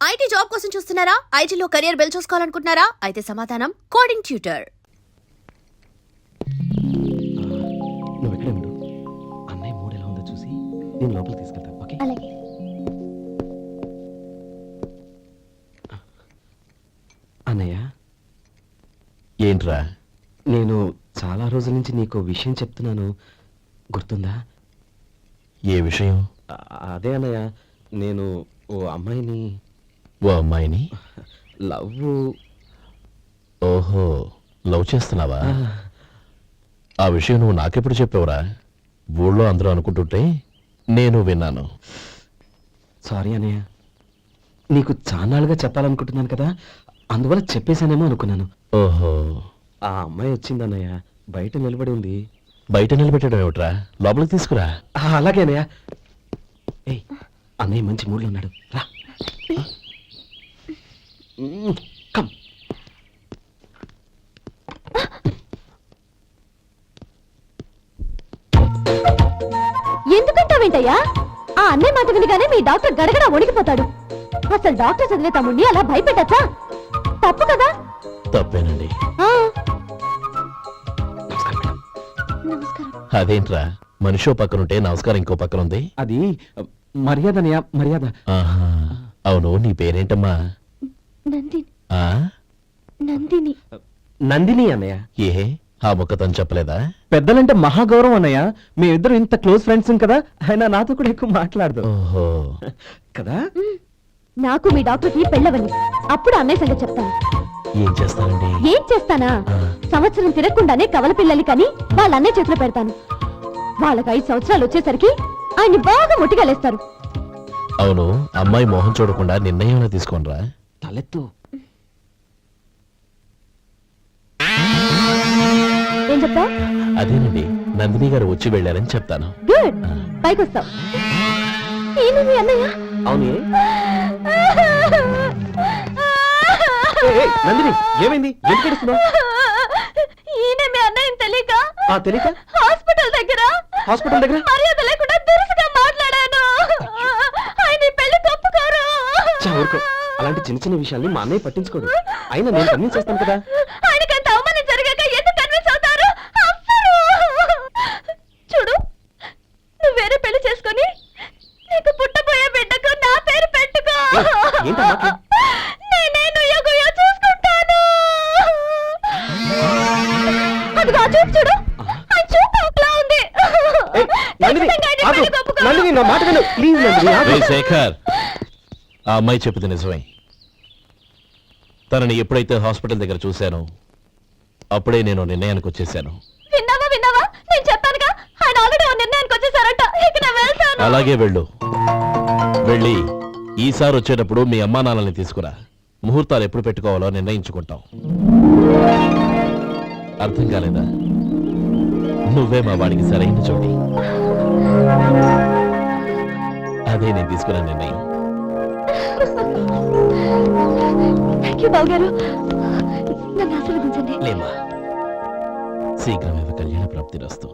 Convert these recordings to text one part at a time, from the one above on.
IT job కోసం చూస్తున్నారా? ఐటీలో కెరియర్ బిల్డ్ చూసుకోవాలనుకుంటున్నారా? అయితే సమాధానం కోడింగ్ ట్యూటర్. నువ్వు ఎక్కడే ఉండు, అన్నయ్య మూడు ఎలా ఉందో చూసి నేను లోపలికి తీసుకెళ్తాను. ఓకే అలాగే. అన్నయ్య, ఏంట్రా? నేను చాలా రోజుల నుంచి నీకు విషయం చెప్తున్నాను, గుర్తుందా? ఏ విషయం? అదే అన్నయ్య, నేను ఓ అమ్మాయిని ఓ అమ్మాయిని లవ్. ఓహో, లవ్ చేస్తున్నావా? ఆ విషయం నువ్వు నాకెప్పుడు చెప్పావురా? ఊళ్ళో అందరూ అనుకుంటుంటే నేను విన్నాను. సారీ అన్నయ్య, నీకు చాన్నాళ్ళుగా చెప్పాలనుకుంటున్నాను కదా, అందువల్ల చెప్పేశానేమో అనుకున్నాను. ఓహో, ఆ అమ్మాయి వచ్చిందన్నయ్య, బయట నిలబడి ఉంది. బయట నిలబెట్టడం ఏమిట్రా? లోపలికి తీసుకురా. అలాగే అన్నయ్య. ఏయ్, అన్నయ్య మంచి మూడ్లో ఉన్నాడు, రా. కమ్. ఎందుకంటావేంటయ్యా? ఆ అన్నయ్య మాట వినగానే మీ డాక్టర్ గడగడ వణికిపోతాడు. అసలు డాక్టర్ చదివే తమ్ముడిని అలా భయపెట్టచ్చా? తప్పు కదా. తప్పేనండి. నమస్కారం. అదేంట్రా, మనిషో పక్కనుంటే నమస్కారం ఇంకో పక్కన ఉంది? అది మర్యాద అన్నయ్య, మర్యాద. ఆహా, అవును, నీ పేరేంటమ్మా? నందిని. ఆ? నందిని. నందిని అన్నయ్య. ఏ, ఆ ముక్కతను చెప్పలేదా? పెద్దలంటే మహాగౌరవం అన్నయ్య, మేమిద్దరం ఇంత క్లోజ్ ఫ్రెండ్స్ కదా, ఆయన నాతో కూడా ఎక్కువ మాట్లాడదు ఓహో, కదా. నాకు మీ డాక్టర్కి పెళ్ళవని, అప్పుడు అన్నయ్య సంగతి చెప్తాను. ఏం చేస్తానండి? ఏం చేస్తానా? సంవత్సరం తిరగకుండానే కవల పిల్లల్ని కని వాళ్ళ అన్నయ్య చేతిలో పెడతాను. వాళ్ళకి 5 సంవత్సరాలు వచ్చేసరికి ఆయన్ని బాగా ముట్టిగలేస్తారు. అవును, అమ్మాయి మోహం చూడకుండా నిర్ణయం తీసుకోనరా? తలెత్తు. ఏం చెప్తా? అదేనండి, నందిని గారు వచ్చి వెళ్ళారని చెప్తాను. గుడ్, పైకొస్తావు. ఏమిది అన్నయ్య? అవును, నందిని ఏమైంది? ఎందుకు ఏడుస్తున్నావ్? ఈయన మీ అన్నయ్యని తెలియక తెలియక హాస్పిటల్ దగ్గర మర్యాద లేకుండా దురుసుగా మాట్లాడాను. ఆయన ఈ పెళ్లి తప్పుకోరు. ఊరుకో, అలాంటి చిన్న చిన్న విషయాల్ని మా అన్నయ్య పట్టించుకోడు. అయినా నేను కన్విన్స్ చేస్తాను కదా. ఆయనకంత అవమానం జరిగాక ఎందుకు కన్విన్స్ అవుతారు? అవ్వరు. చూడు, నువ్వు వేరే పెళ్లి చేసుకొని నీకు పుట్టబోయే బిడ్డకు నా పేరు పెట్టుకో. ఏంటమ్మా? నేనే నుయ్యగుయ్య చూసుకుంటాను. అదిగో ఆ చూపు చూడు, ఆ చూపు ఒకలా ఉంది. నందిని, నా మాట విను ప్లీజ్. రేయ్ శేఖర్, ఆ అమ్మాయి చెప్పింది నిజమే. తనని ఎప్పుడైతే హాస్పిటల్ దగ్గర చూశానో అప్పుడే నేను నిర్ణయానికి వచ్చేసాను. విన్నావా? నేను చెప్పానుగా, ఆయన ఆల్రెడీ ఓ నిర్ణయానికి వచ్చేసారట. ఇక నేను వెళ్తాను. అలాగే వెళ్ళు. వెళ్ళి ఈసారి వచ్చేటప్పుడు మీ అమ్మా నాన్నల్ని తీసుకురా. ముహూర్తాలు ఎప్పుడు పెట్టుకోవాలో నిర్ణయించుకుంటాం. అర్థం కాలేదా? నువ్వే మా వాడికి సరైన చోటి. అదే నేను తీసుకున్న నిర్ణయం. థ్యాంక్ యూ బాబు గారు, నన్ను ఆశీర్వదించండి. లేమ్మా, శీఘ్రమేవ కళ్యాణ ప్రాప్తి రస్తు.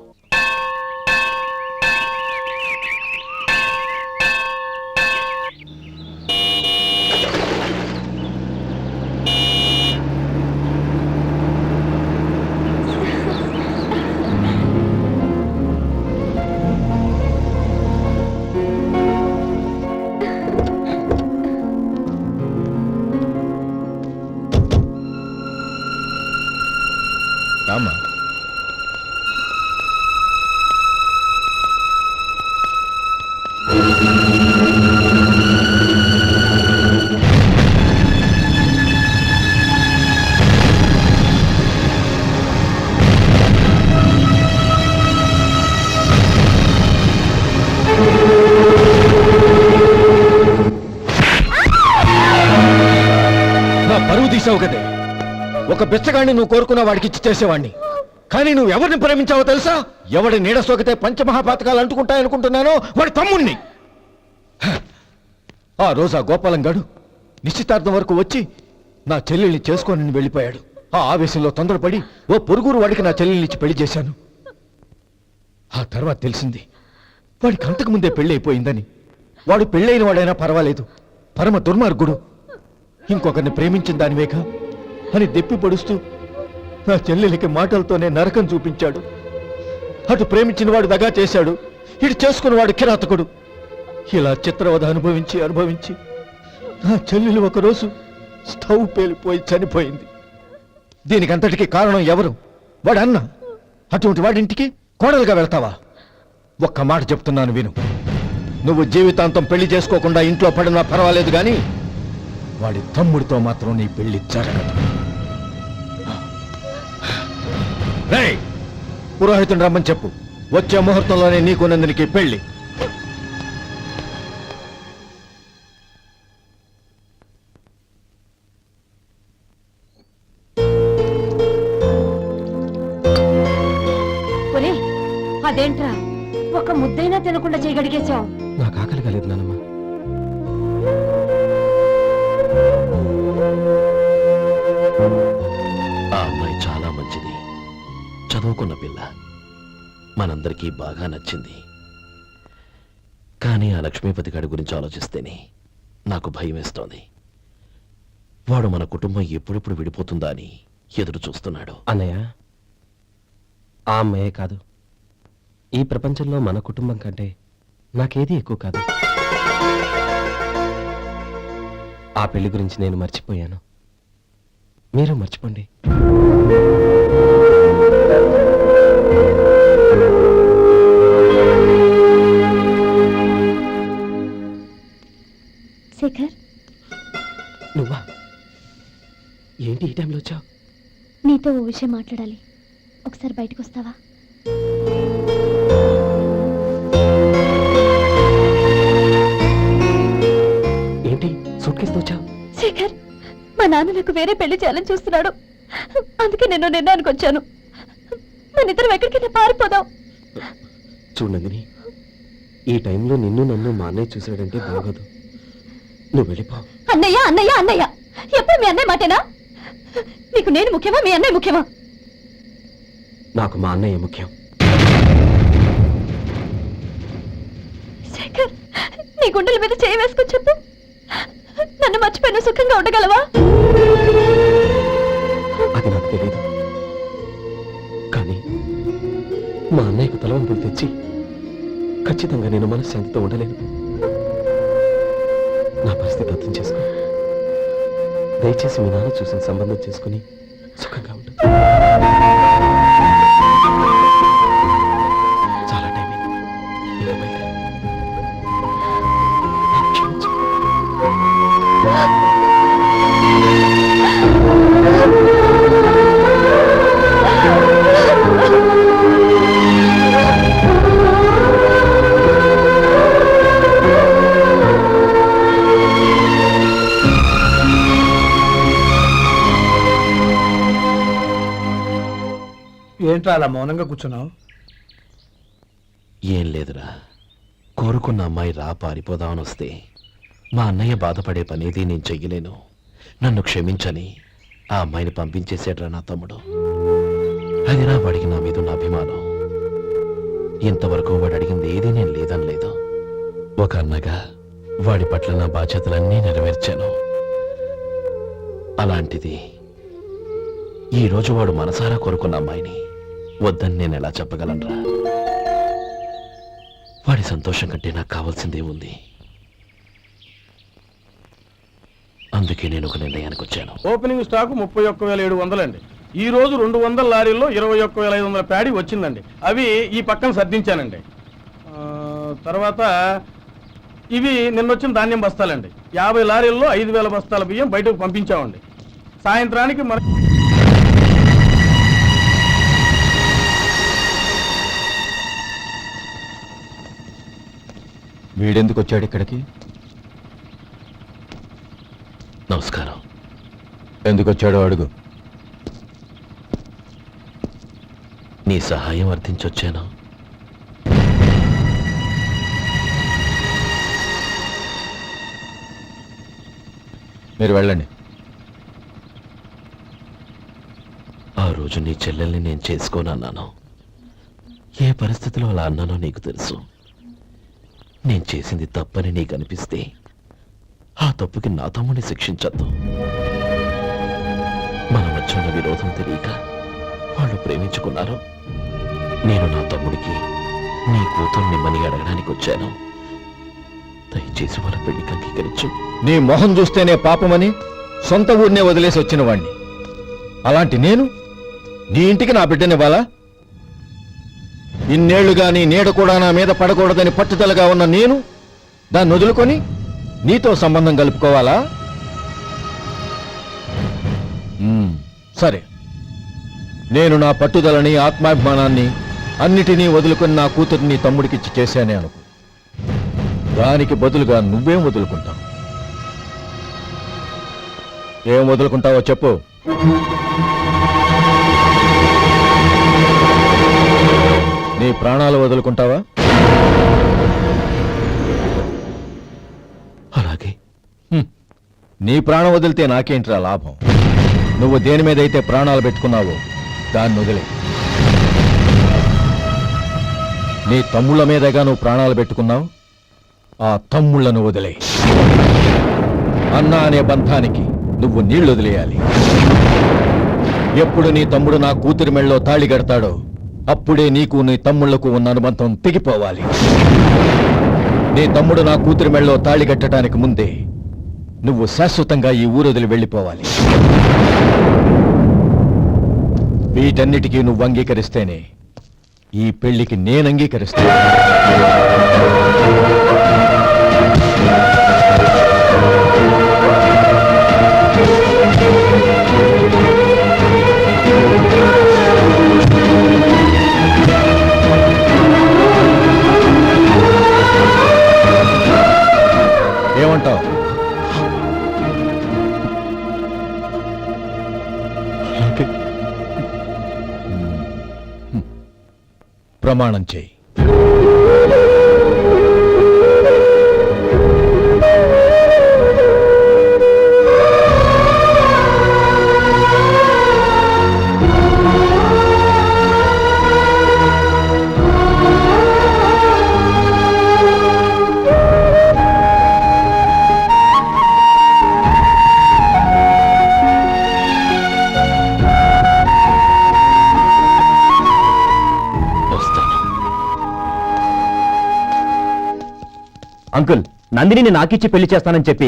రామ్మా. నా పరువు తీసావు కదే. ఒక బిచ్చగాడిని నువ్వు కోరుకున్న వాడికి ఇచ్చి చేసేవాడిని. కానీ నువ్వు ఎవరిని ప్రేమించావో తెలుసా? ఎవడి నీడ సోకితే పంచమహాపాతకాలు అంటుకుంటాయనుకుంటున్నానో వాడి తమ్ముణ్ణి. ఆ రోజు ఆ గోపాలం గాడు నిశ్చితార్థం వరకు వచ్చి నా చెల్లెల్ని చేసుకొని వెళ్ళిపోయాడు. ఆ ఆవేశంలో తొందరపడి ఓ పొరుగురు వాడికి నా చెల్లెల్ని ఇచ్చి పెళ్లి చేశాను. ఆ తర్వాత తెలిసింది వాడికి అంతకు ముందే పెళ్లి అయిపోయిందని. వాడు పెళ్ళైన వాడైనా పర్వాలేదు, పరమ దుర్మార్గుడు, ఇంకొకరిని ప్రేమించిన దానివేగా అని దెప్పి పొడుస్తూ నా చెల్లెలికి మాటలతోనే నరకం చూపించాడు. అటు ప్రేమించిన వాడు దగా చేశాడు, ఇటు చేసుకున్నవాడు కిరాతకుడు. ఇలా చిత్రవధ అనుభవించి నా చెల్లెలు ఒకరోజు స్టవ్ పేలిపోయి చనిపోయింది. దీనికంతటికీ కారణం ఎవరు? వాడు అన్న. అటువంటి వాడింటికి కోడలుగా వెళ్తావా? ఒక్క మాట చెప్తున్నాను విను. నువ్వు జీవితాంతం పెళ్లి చేసుకోకుండా ఇంట్లో పడినా పర్వాలేదు గాని వాడి తమ్ముడితో మాత్రం నీ పెళ్లి జరగదు. రేయ్, పురోహితుని రమ్మని చెప్పు. వచ్చే ముహూర్తంలోనే నీకు నందినికి పెళ్లి. ఒరే, అదేంట్రా ఒక ముద్దైనా తినకుండా చేయగడిగేశావు? నాకు ఆకలి కాలేదు నానమ్మ. ఆ అమ్మాయి చాలా మంచిది, చదువుకున్న పిల్ల, మనందరికీ బాగా నచ్చింది. కానీ ఆ లక్ష్మీపతి గారి గురించి ఆలోచిస్తేనే నాకు భయం వేస్తోంది. వాడు మన కుటుంబం ఎప్పుడెప్పుడు విడిపోతుందా అని ఎదురు చూస్తున్నాడు. అన్నయ్య, ఆ అమ్మాయే కాదు, ఈ ప్రపంచంలో మన కుటుంబం కంటే నాకేది ఎక్కువ కాదు. ఆ పెళ్లి గురించి నేను మర్చిపోయాను, మీరు మర్చిపోండి. శేఖర్, నువ్వా? ఏంటి ఈ టైంలో వచ్చావు? నీతో ఓ విషయం మాట్లాడాలి. ఒకసారి బయటకు వస్తావా? ఏంటి సూట్ కేసుతో వచ్చావు? శేఖర్, మా నాన్న నాకు వేరే పెళ్లి చేయాలని చూస్తున్నాడు. అందుకే నేను నిర్ణయానికి వచ్చాను. మన ఇద్దరం ఎక్కడికైనా పారిపోదాం. చూడు నందిని, ఈ టైంలో నిన్ను నన్ను మా అన్నయ్య చూశాడంటే బాగోదు. నువ్వు వెళ్ళిపో. అన్నయ్య అన్నయ్య అన్నయ్య, ఎప్పుడు మీ అన్నయ్య మాటేనా? నీకు నేను ముఖ్యమా, మీ అన్నయ్య ముఖ్యమా? నాకు మా అన్నయ్య ముఖ్యం. శేఖర్, నీ గుండెల మీద చేయి వేసుకొని చెప్పు, నన్ను మర్చిపోయిన సుఖంగా ఉండగలవా? అది నాకు తెలియదు, కానీ మా అన్నయ్యకు తలవంపులు తెచ్చి ఖచ్చితంగా నేను మనశ్శాంతితో ఉండలేను. నా పరిస్థితి అర్థం చేసుకో. దయచేసి మీ నాన్న చూసిన సంబంధం చేసుకుని సుఖంగా ఉండు. చాలా టైం అయింది, ఇంకా బయలుదేరు. క్షమించు. ఏంట్రా అలా మౌనంగా కూర్చున్నావు? ఏం లేదురా, కోరుకున్న అమ్మాయి రా పారిపోదామని వస్తే మా అన్నయ్య బాధపడే పనేది నేను చెయ్యలేను. నన్ను క్షమించని ఆ అమ్మాయిని పంపించేసాడ్రా నా తమ్ముడు. అదిరా వాడికి నా మీద ఉన్న అభిమానం. ఇంతవరకు వాడు అడిగింది ఏది నేను లేదనలేదు. ఒక అన్నగా వాడి పట్ల నా బాధ్యతలన్నీ నెరవేర్చాను. అలాంటిది ఈరోజు వాడు మనసారా కోరుకున్న అమ్మాయిని వద్దని నేను ఎలా చెప్పగలనరా? వాడి సంతోషం కంటే నాకు కావాల్సిందే ఉంది. అందుకే నేను ఒక నిర్ణయానికి వచ్చాను. ఓపెనింగ్ స్టాక్ 31,700 అండి. ఈ రోజు 200 లారీల్లో 21,500 ప్యాడీ వచ్చిందండి. అవి ఈ పక్కన సర్దించానండి. తర్వాత ఇవి నిన్నొచ్చిన ధాన్యం బస్తాలండి. 50 లారీల్లో 5,000 బస్తాల బియ్యం బయటకు పంపించామండి. సాయంత్రానికి మన వీడెందుకు వచ్చాడు ఇక్కడికి? నమస్కారం. ఎందుకు వచ్చాడో అడుగు. నీ సహాయం అర్థించొచ్చాను. మీరు వెళ్ళండి. ఆ రోజు నీ చెల్లెల్ని నేను చేసుకోనన్నాను. ఏ పరిస్థితిలో అలా అన్నానో నీకు తెలుసు. నేను చేసింది తప్పని నీకు అనిపిస్తే ఆ తప్పుకి నా తమ్ముడిని శిక్షించద్దు. మన మధ్య ఉన్న విరోధం తెలియక వాళ్ళు ప్రేమించుకున్నారు. నేను నా తమ్ముడికి నీ కూతుర్ని మని అడగడానికి వచ్చాను. దయచేసి వాళ్ళ పెళ్లికి అంగీకరించు. నీ మొహం చూస్తేనే పాపమని సొంత ఊరినే వదిలేసి వచ్చిన వాణ్ణి. అలాంటి నేను నీ ఇంటికి నా బిడ్డనివ్వాలా? ఇన్నేళ్లుగా నీ నీడ కూడా నా మీద పడకూడదని పట్టుదలగా ఉన్న నేను దాన్ని వదులుకొని నీతో సంబంధం కలుపుకోవాలా? సరే, నేను నా పట్టుదలని ఆత్మాభిమానాన్ని అన్నిటినీ వదులుకొని నా కూతుర్ని తమ్ముడికిచ్చి చేశానే అనుకో. దానికి బదులుగా నువ్వేం వదులుకుంటావు? ఏం వదులుకుంటావో చెప్పు. నీ ప్రాణాలు వదులుకుంటావా? అలాగే. నీ ప్రాణం వదిలితే నాకేంట్రా లాభం? నువ్వు దేని మీదైతే ప్రాణాలు పెట్టుకున్నావో దాన్ని వదిలే. నీ తమ్ముళ్ళ మీదగా నువ్వు ప్రాణాలు పెట్టుకున్నావు, ఆ తమ్ముళ్లను వదిలే. అన్న అనే బంధానికి నువ్వు నీళ్లు వదిలేయాలి. ఎప్పుడు నీ తమ్ముడు నా కూతురి మెళ్ళలో తాళి కడతాడో అప్పుడే నీకు నీ తమ్ముళ్లకు ఉన్న అనుబంధం తెగిపోవాలి. నీ తమ్ముడు నా కూతురి మెళ్ళలో తాళి కట్టడానికి ముందే నువ్వు శాశ్వతంగా ఈ ఊరొదిలి వెళ్ళిపోవాలి. వీటన్నిటికీ నువ్వు అంగీకరిస్తేనే ఈ పెళ్లికి నేను అంగీకరిస్తాను. ఏమంటావు? ప్రమాణం చేయి. అంకుల్, నందిని నాకిచ్చి పెళ్లి చేస్తానని చెప్పి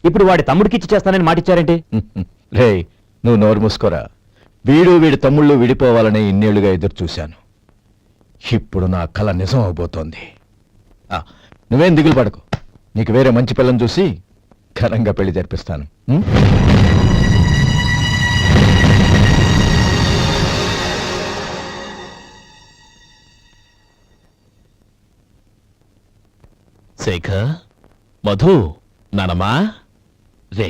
ఇప్పుడు వాడి తమ్ముడికిచ్చి చేస్తానని మాటిచ్చారేంటి? రే, నువ్వు నోరు మూసుకోరా. వీడి తమ్ముళ్ళు విడిపోవాలని ఇన్నేళ్లుగా ఎదురు చూశాను. ఇప్పుడు నా కల నిజం అవబోతోంది. నువ్వేం దిగులు పడకు. నీకు వేరే మంచి పిల్లని చూసి ఘనంగా పెళ్లి జరిపిస్తాను. శేఖర్, మధు, నానమ్మా, రే,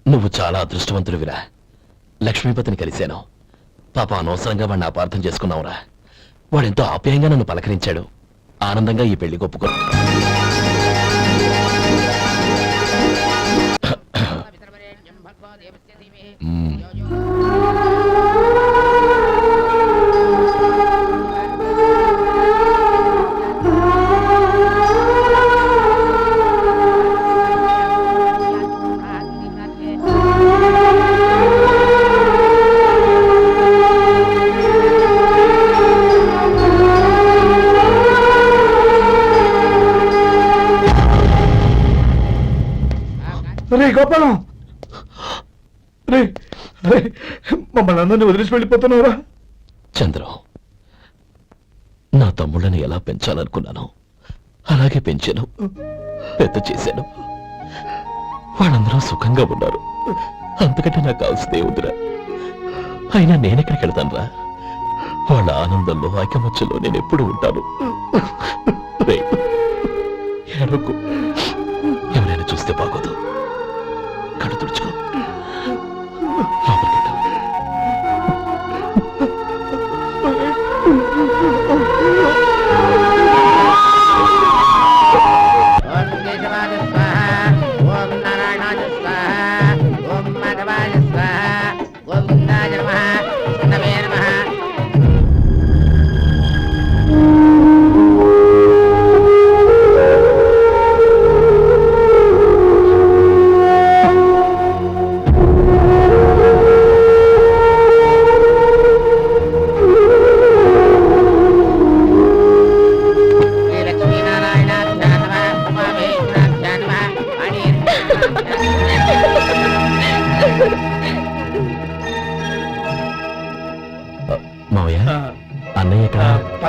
నువ్వు చాలా అదృష్టవంతుడివిరా. లక్ష్మీపతిని కలిశాను. పాప అనవసరంగా వాడిని అపార్థం చేసుకున్నావురా. వాడెంతో ఆప్యాయంగా నన్ను పలకరించాడు. ఆనందంగా ఈ పెళ్లి ఒప్పుకో. రే గోపాలం, రే రే, మమ్మల్ని అందరినీ వదిలేసి వెళ్ళిపోతున్నావురా? చంద్రం, నా తమ్ముళ్ళని ఎలా పెంచాలనుకున్నానో అలాగే పెంచాను, పెద్ద చేశాను. వాళ్ళందరూ సుఖంగా ఉన్నారు. అంతకంటే నాకు కావాల్సిందే ఉందిరా. అయినా నేనెక్కడికి వెళ్తానురా? వాళ్ళ ఆనందంలో ఐకమత్యంలో నేను ఎప్పుడు ఉంటాను. రే, ఏడవకు. ఎవరైనా చూస్తే బాగోదు. కళ్ళు తుడుచుకో. లోపలికి వెళ్ళు.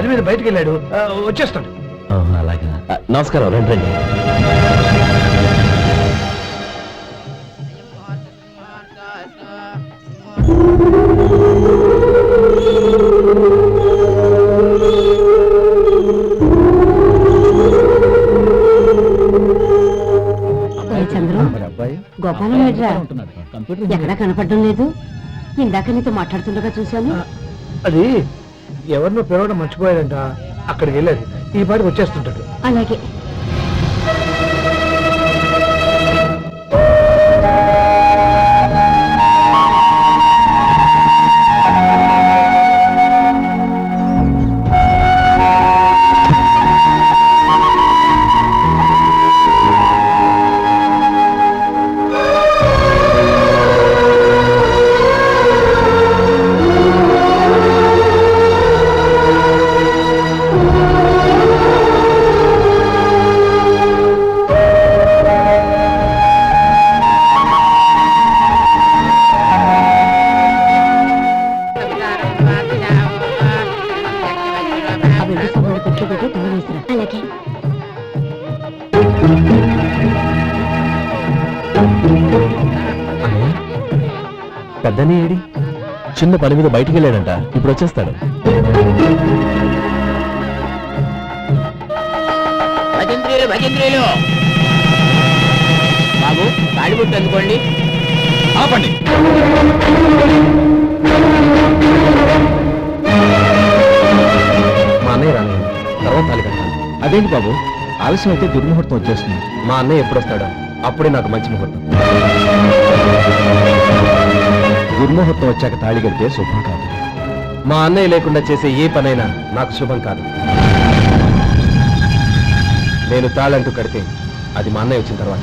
పని మీద బయటికి వెళ్ళాడు, వచ్చేస్తాడు. అలాగా నమస్కారం, రండి రండి. చంద్రు, గోపాలం ఎడ్రా ఎక్కడా కనపడడం లేదు. ఇందాక నీతో మాట్లాడుతుండగా చూశాను. అది ఎవరినో పిలవడం మర్చిపోయాడంట, అక్కడికి వెళ్ళాడు. ఈ పాటికి వచ్చేస్తుంటాడు. అలాగే. అలాగే. పెద్దని ఏడి? చిన్న పని మీద బయటికి వెళ్ళాడంట, ఇప్పుడు వచ్చేస్తాడు. బాబు తాడిబుట్టు అందుకోండి. ఆపండి. మా అన్నయ్య రాలేదు, తర్వాత తాళి కట్టాలి. అదేంటి బాబు, ఆలస్యం అయితే దుర్ముహూర్తం వచ్చేస్తుంది. మా అన్నయ్య ఎప్పుడు వస్తాడో అప్పుడే నాకు మంచి ముహూర్తం. దుర్ముహూర్తం వచ్చాక తాళి కడితే శుభం కాదు. మా అన్నయ్య లేకుండా చేసే ఏ పనైనా నాకు శుభం కాదు. నేను తాళంటూ కడితే అది మా అన్నయ్య వచ్చిన తర్వాత.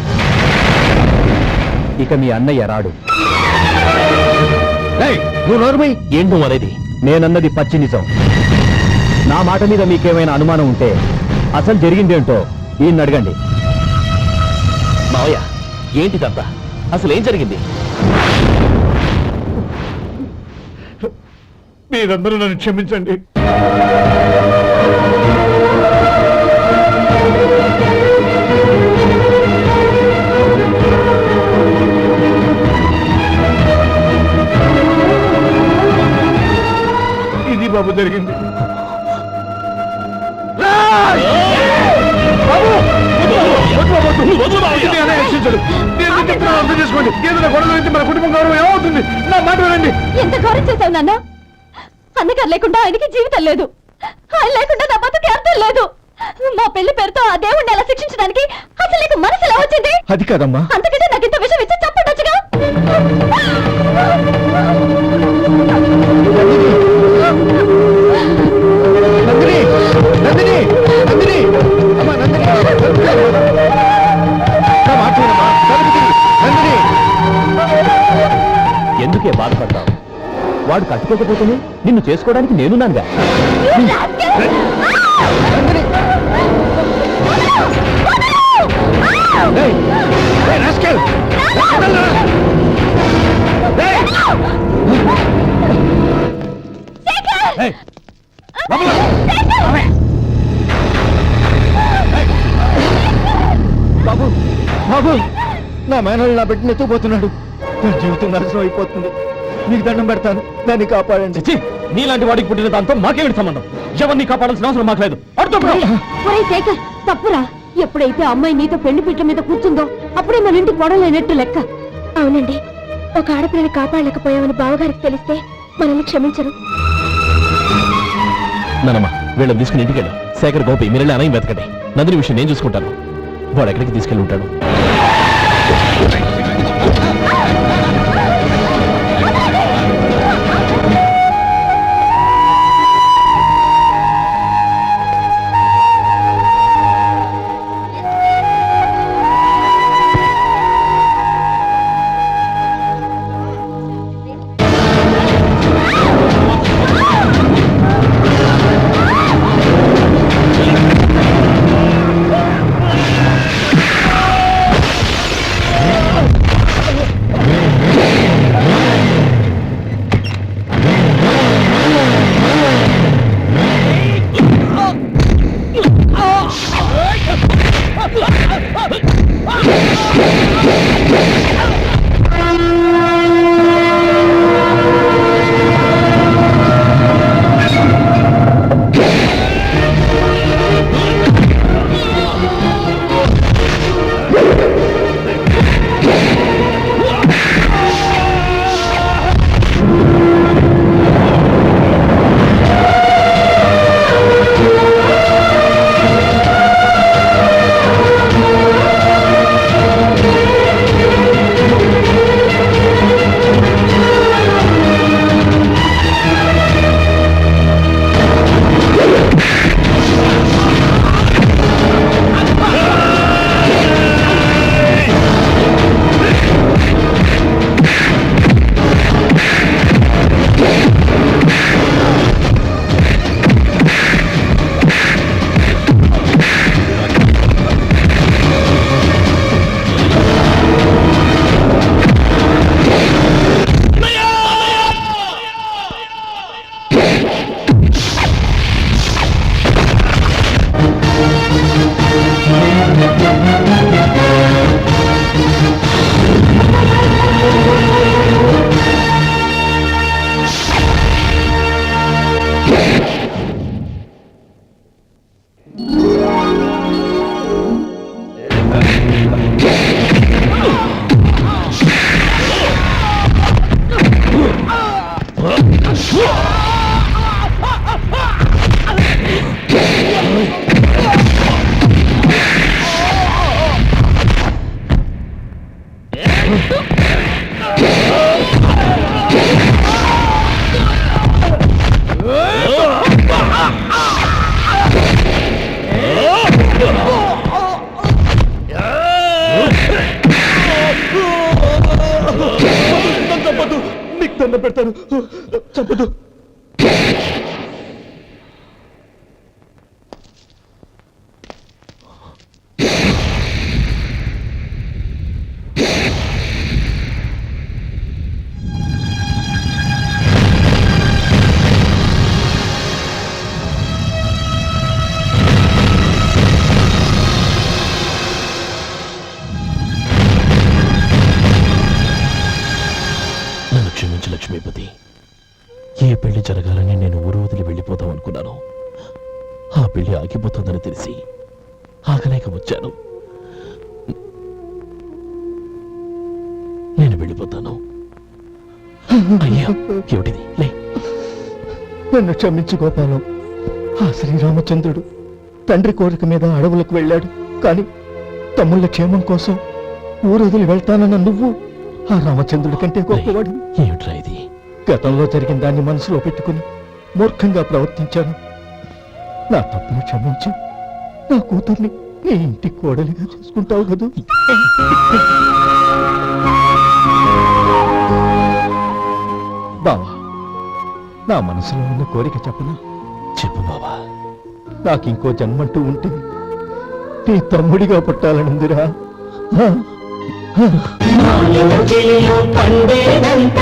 ఇక మీ అన్నయ్య రాడు. నువ్వు నోరుమై. ఏంటో మరేది? నేనన్నది పచ్చి నిజం. నా మాట మీద మీకేమైనా అనుమానం ఉంటే అసలు జరిగిందేంటో ఈయన్ని అడగండి. మావయ్య, ఏంటిదంతా? అసలు ఏం జరిగింది? మీరందరూ నన్ను క్షమించండి. ఇది బాబు జరిగింది. అర్థం చేసుకోండి. ఏదైనా గొడవ అయితే మన కుటుంబం గౌరవం ఏమవుతుంది? నా మాట వినండి. ఎంత గౌరవం చేశావు నాన్న? అన్నగారు లేకుండా ఆయనకి జీవితం లేదు, ఆయన లేకుండా నా బతుకి అర్థం లేదు. మా పెళ్లి పేరుతో ఆ దేవుణ్ణి ఎలా శిక్షించడానికి అసలు నీకు మనసు ఎలా వచ్చింది? అది కాదమ్మా. అంతకంటే నాకు ఇంత విషయం ఇచ్చి చెప్పండొచ్చుగా. నందిని, నందిని, నందిని, అమ్మా నందిని, నా మాట వినమ్మా. నందిని, ఎందుకే బాధపడతావు? వాడు కట్టుకోకపోతేనే నిన్ను చేసుకోవడానికి నేనున్నానుగా. ఏయ్, ఏయ్, rascal! వదలరా! ఏయ్! ఏయ్, లోపల! బాబు, బాబు, నా మేనల్ని నా బిడ్డను ఎత్తుకుపోతున్నాడు. నా జీవితం నాశనం అయిపోతుంది. మీకు దండం పెడతాను, దాన్ని కాపాడండి. నీలాంటి వాడికి పుట్టిన దాంతో మాకేమిటి సంబంధం? ఎవరిని కాపాడాల్సిన అవసరం మాకు లేదు. ఒరేయ్ శేఖర్, తప్పురా. ఎప్పుడైతే అమ్మాయి నీతో పెళ్లి పీటల మీద కూర్చుందో అప్పుడే మన ఇంటికి గొడవలేనట్టు లెక్క. అవునండి, ఒక ఆడపిల్లని కాపాడలేకపోయామని బావగారికి తెలిస్తే మనల్ని క్షమించరు. నానమ్మ, వీళ్ళని తీసుకుని ఇంటికి వెళ్ళు. శేఖర్, గోపి, మీరెళ్ళి అన్నయ్య వెతకండి. నందిని విషయం నేను చూసుకుంటాను. వాడు ఎక్కడికి తీసుకెళ్ళి ఉంటాడు? దండ పెడతాను, చంపదు. నన్ను క్షమించు లక్ష్మీపతి. ఏ పెళ్లి జరగాలని నేను ఊరు వదిలి వెళ్ళిపోదాం అనుకున్నాను. ఆ పెళ్లి ఆగిపోతుందని తెలిసి ఆగలేక వచ్చాను. నేను వెళ్ళిపోతాను. అయ్యా, ఏమిటిది? లే. నన్ను క్షమించు గోపాలం. ఆ శ్రీరామచంద్రుడు తండ్రి కోరిక మీద అడవులకు వెళ్ళాడు. కానీ తమ్ముళ్ళ క్షేమం కోసం ఊరొదిలి వెళ్తానన్న నువ్వు ఆ రామచంద్రుడి కంటే గొప్పవాడు. ఏమిట్రా ఇది? గతంలో జరిగిన దాన్ని మనసులో పెట్టుకుని మూర్ఖంగా ప్రవర్తించాను. నా తప్పును క్షమించి నా కూతుర్ని నీ ఇంటి కోడలిగా చేసుకుంటావు కదూ. బావా, నా మనసులో ఉన్న కోరిక చెప్పనా? చెప్పు బాబా. నాకింకో జన్మంటూ ఉంటే నీ తమ్ముడిగా పుట్టాలనుందిరా. పండేదంత